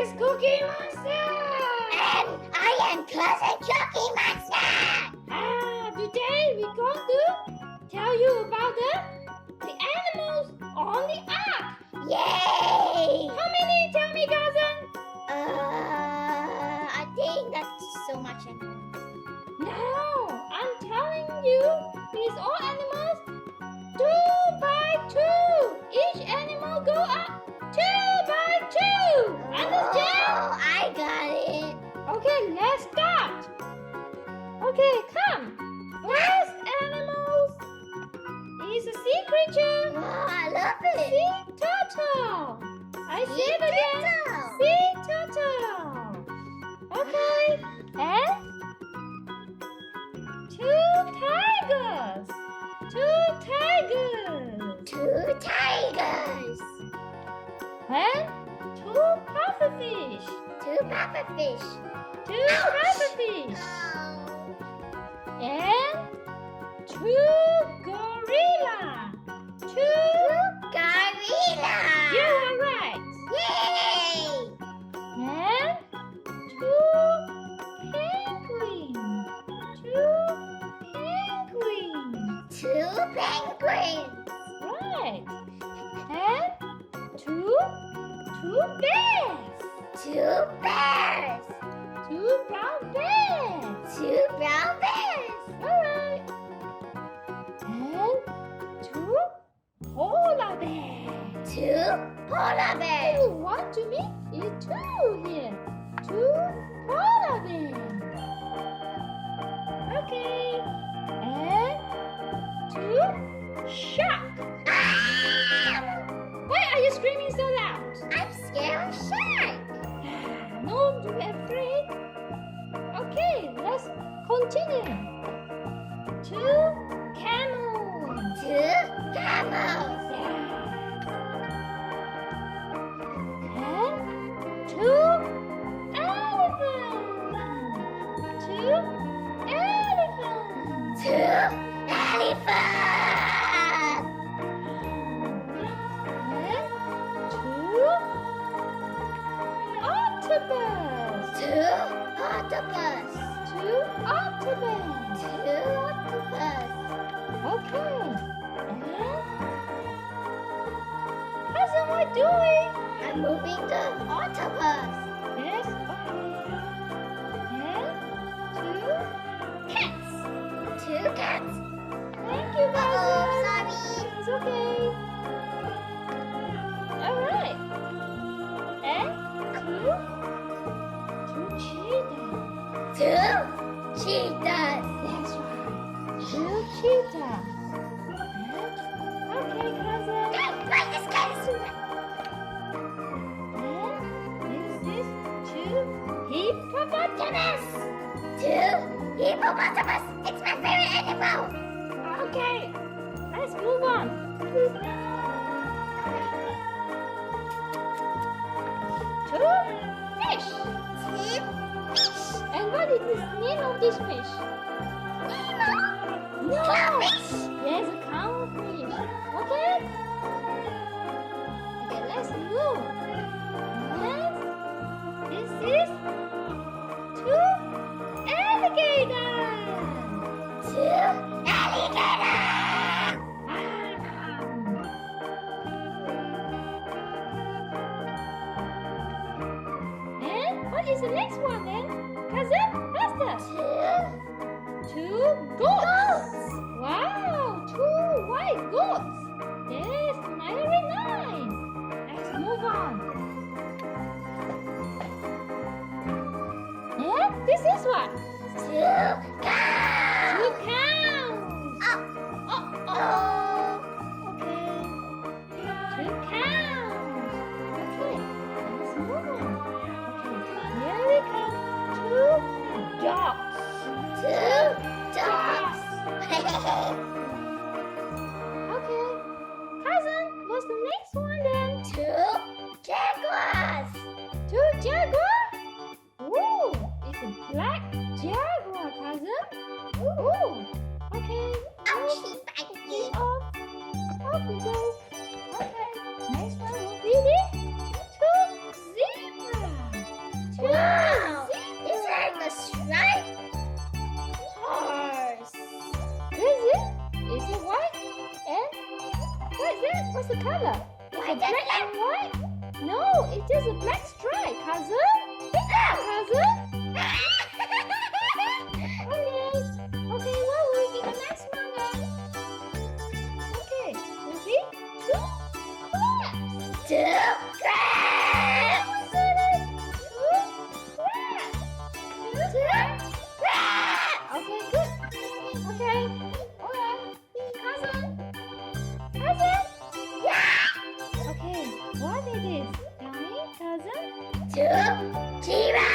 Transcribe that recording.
is Cookie Monster. And I am Cousin Cookie Monster. Today we're going to tell you about the animals on the ark. Yay! How many? Tell me, cousin. I think that's so much animals. No, I'm telling you, these all animals 2 by 2. Each animal go up 2 by 2. Understand? Oh, I got it. Okay, let's start. Okay, come. First animals is a sea creature. Oh, I love it. Sea turtle. I say it again. Sea turtle. Okay, and 2 tigers. 2 tigers. 2 tigers. And 2 pufferfish. 2 pufferfish. 2 pufferfish. And 2 gorilla. 2 Gorilla. You are right. Yay! And 2 penguins. 2 penguins. 2 penguins. Right. And 2 bears. 2 bears. 2 brown bears. 2 brown bears. Alright. And 2 polar bears. 2 polar bears. You want to me? It's 2 here. 2 polar bears. Okay. And 2 sharks. Why are you screaming so loud? I'm scared of shark. Don't be afraid. Okay, let's continue. 2 camels. 2 camels. And 2 elephants. 2 elephants. 2 elephants. And 2 octopus. 2 octopus. 2 octopus. 2 octopus. Okay. And cousin, what doing? I'm moving the octopus. Yes, okay. And 2 cats. 2 cats. Thank you, Oh, cousin. sorry. It's okay. Alright. And 2 cheetahs. 2 cheetahs. That's right. 2 cheetahs. Okay, cousin. Guys, why this guy is so loud? And this is 2 hippopotamus. 2 hippopotamus. It's my favorite animal. Okay, let's move on. 2 fish. 2 fish. And what is the name of this fish? Nemo. No. Clownfish. Yes, a clownfish. Okay? Okay, let's move. And this is 2 alligators. 2 alligators. And what is the next one then? Cousin, faster. 2 goats. Wow, 2 white goats. Yes, very nice. Let's move on. And this is what? 2 cows. 2 cows. Oh. Oh. Okay. 2 cows. Okay, let's move on. Okay, here we come. 2 dogs. 2 dogs. Okay. Cousin, what's the next one then? 2 jaguars. 2 jaguar? Ooh, it's a black jaguar, cousin. Ooh, okay. Ouchie, baggy. Oh, is it? What's the color? It's a White and black black. and white? No, it's just a black stripe, cousin. Pick up, cousin. Okay, what will be the next one then? Okay, ready? Two crabs. Two crabs. Two crabs. Two crabs. Okay, good. Okay, alright. Cousin. Cousin. Yeah. Okay, what is this? Tell me, cousin. Two giraffes.